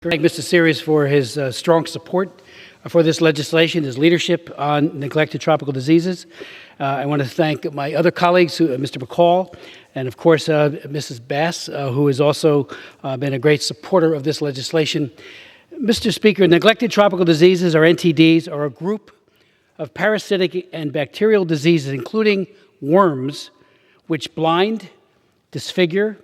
Thank Mr. Series for his strong support for this legislation, his leadership on neglected tropical diseases. I want to thank my other colleagues, Mr. McCall, and of course, Mrs. Bass, who has also been a great supporter of this legislation. Mr. Speaker, neglected tropical diseases, or NTDs, are a group of parasitic and bacterial diseases, including worms, which blind, disfigure,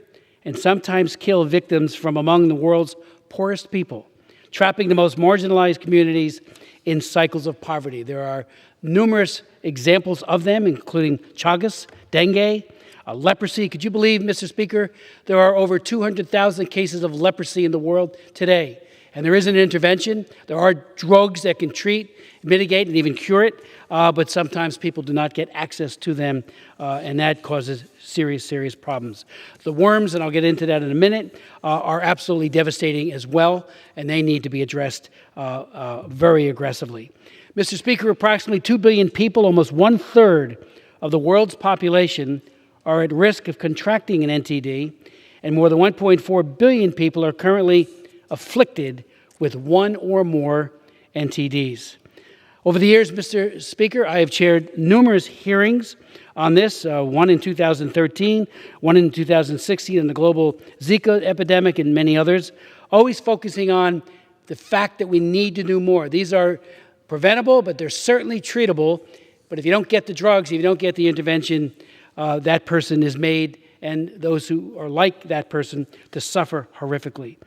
and sometimes kill victims from among the world's poorest people, trapping the most marginalized communities in cycles of poverty. There are numerous examples of them, including Chagas, dengue, leprosy. Could you believe, Mr. Speaker, there are over 200,000 cases of leprosy in the world today, and there is an intervention. There are drugs that can treat, mitigate, and even cure it, but sometimes people do not get access to them, and that causes serious problems. The worms, and I'll get into that in a minute, are absolutely devastating as well, and they need to be addressed very aggressively. Mr. Speaker, approximately 2 billion people, almost one-third of the world's population, are at risk of contracting an NTD, and more than 1.4 billion people are currently afflicted with one or more NTDs. Over the years, Mr. Speaker, I have chaired numerous hearings on this, one in 2013, one in 2016 on the global Zika epidemic, and many others, always focusing on the fact that we need to do more. These are preventable, but they're certainly treatable. But if you don't get the drugs, if you don't get the intervention, that person is made, and those who are like that person, to suffer horrifically.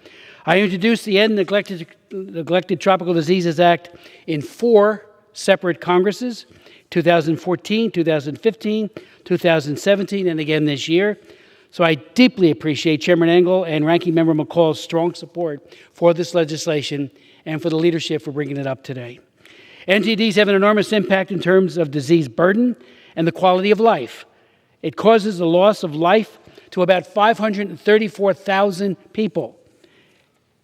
I introduced the End Neglected Tropical Diseases Act in 4 separate Congresses, 2014, 2015, 2017, and again this year. So I deeply appreciate Chairman Engel and Ranking Member McCall's strong support for this legislation and for the leadership for bringing it up today. NTDs have an enormous impact in terms of disease burden and the quality of life. It causes the loss of life to about 534,000 people.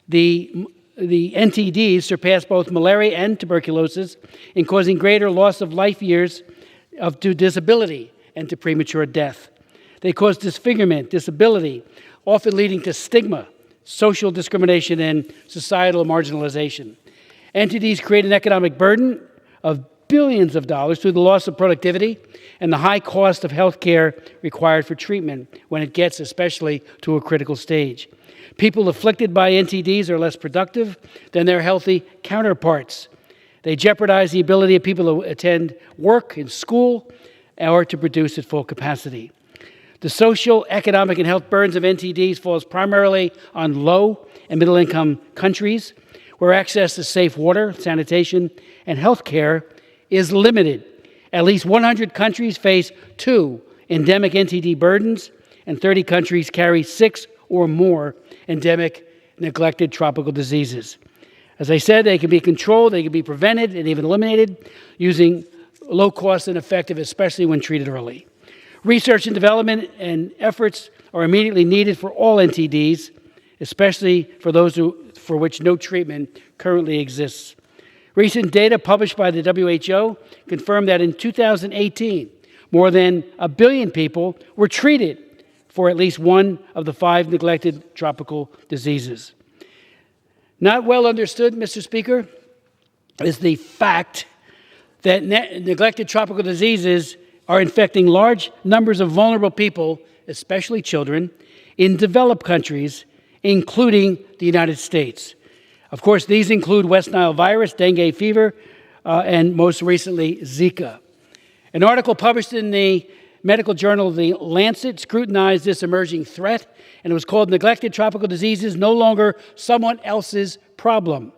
The NTDs surpass both malaria and tuberculosis in causing greater loss of life years to disability and to premature death. They cause disfigurement, disability, often leading to stigma, social discrimination, and societal marginalization. NTDs create an economic burden of billions of dollars through the loss of productivity and the high cost of health care required for treatment when it gets especially to a critical stage. People afflicted by NTDs are less productive than their healthy counterparts. They jeopardize the ability of people to attend work and school or to produce at full capacity. The social, economic, and health burdens of NTDs falls primarily on low and middle-income countries where access to safe water, sanitation, and health care is limited. At least 100 countries face 2 endemic NTD burdens, and 30 countries carry 6 or more endemic neglected tropical diseases. As I said, they can be controlled, they can be prevented, and even eliminated using low cost and effective, especially when treated early. Research and development and efforts are immediately needed for all NTDs, especially for those for which no treatment currently exists. Recent data published by the WHO confirmed that in 2018, more than 1 billion people were treated for at least one of the 5 neglected tropical diseases. Not well understood, Mr. Speaker, is the fact that neglected tropical diseases are infecting large numbers of vulnerable people, especially children, in developed countries, including the United States. Of course, these include West Nile virus, dengue fever, and most recently, Zika. An article published in the medical journal The Lancet scrutinized this emerging threat, and it was called Neglected Tropical Diseases No Longer Someone Else's Problem.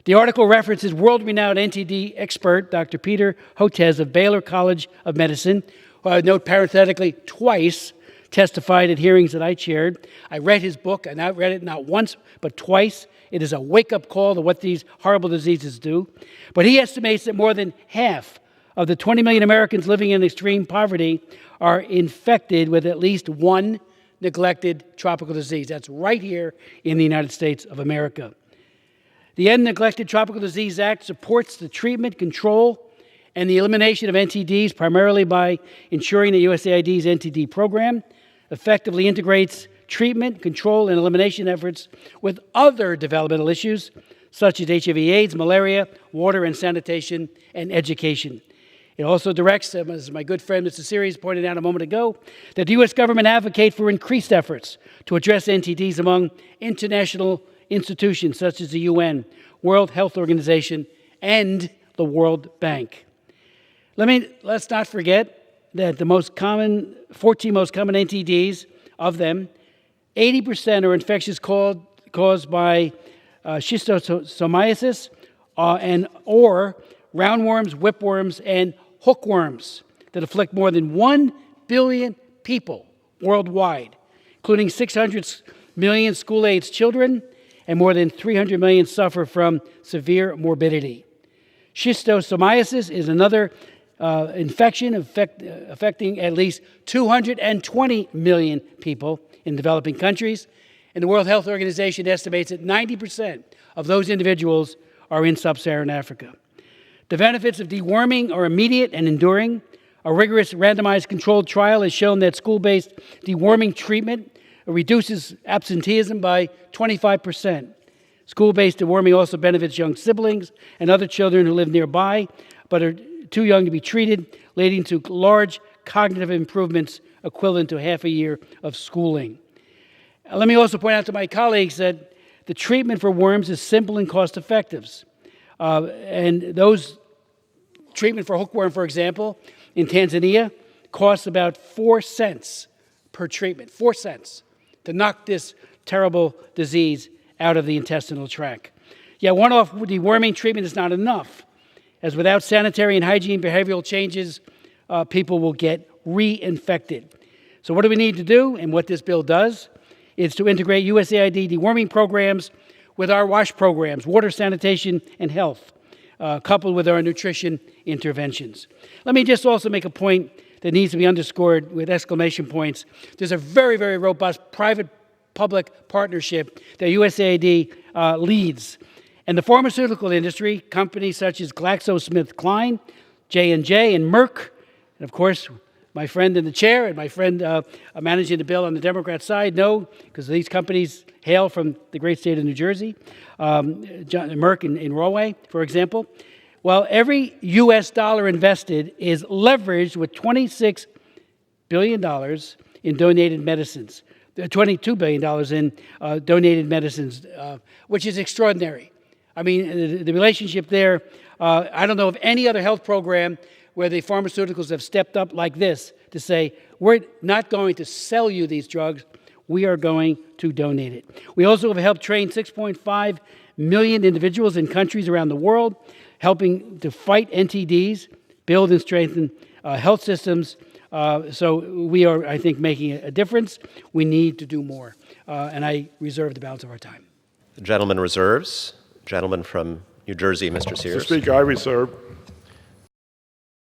The article references world-renowned NTD expert Dr. Peter Hotez of Baylor College of Medicine, who I would note parenthetically twice testified at hearings that I chaired. I read his book, and I read it not once but twice. It is a wake-up call to what these horrible diseases do. But he estimates that more than half of the 20 million Americans living in extreme poverty are infected with at least one neglected tropical disease. That's right here in the United States of America. The End Neglected Tropical Disease Act supports the treatment, control, and the elimination of NTDs primarily by ensuring that USAID's NTD program effectively integrates treatment, control, and elimination efforts with other developmental issues such as HIV/AIDS, malaria, water and sanitation, and education. It also directs, as my good friend Mr. Series pointed out a moment ago, that the U.S. government advocate for increased efforts to address NTDs among international institutions such as the UN, World Health Organization, and the World Bank. Let's not forget that the 14 most common NTDs, of them, 80% are infections caused by schistosomiasis or roundworms, whipworms, and hookworms that afflict more than 1 billion people worldwide, including 600 million school-aged children, and more than 300 million suffer from severe morbidity. Schistosomiasis is another infection affecting at least 220 million people in developing countries, and the World Health Organization estimates that 90% of those individuals are in sub-Saharan Africa. The benefits of deworming are immediate and enduring. A rigorous randomized controlled trial has shown that school-based deworming treatment reduces absenteeism by 25%. School-based deworming also benefits young siblings and other children who live nearby but are too young to be treated, leading to large cognitive improvements equivalent to half a year of schooling. Let me also point out to my colleagues that the treatment for worms is simple and cost-effective. And those treatment for hookworm, for example, in Tanzania, costs about 4 cents per treatment, 4 cents, to knock this terrible disease out of the intestinal tract. Yet one-off deworming treatment is not enough, as without sanitary and hygiene behavioral changes, people will get reinfected. So what do we need to do, and what this bill does, is to integrate USAID deworming programs with our WASH programs, water, sanitation, and health, coupled with our nutrition interventions. Let me just also make a point that needs to be underscored with exclamation points. There's a very, very robust private-public partnership that USAID leads. And the pharmaceutical industry, companies such as GlaxoSmithKline, J&J, and Merck, and of course, my friend in the chair and my friend managing the bill on the Democrat side know, because these companies hail from the great state of New Jersey, Merck in Rahway, for example. Well, every U.S. dollar invested is leveraged with $26 billion in donated medicines, $22 billion in donated medicines, which is extraordinary. I mean, the relationship there, I don't know of any other health program where the pharmaceuticals have stepped up like this to say, we're not going to sell you these drugs, we are going to donate it. We also have helped train 6.5 million individuals in countries around the world, helping to fight NTDs, build and strengthen health systems. So we are, I think, making a difference. We need to do more. And I reserve the balance of our time. The gentleman reserves. Gentleman from New Jersey, Mr. Sears. Mr. Speaker, I reserve.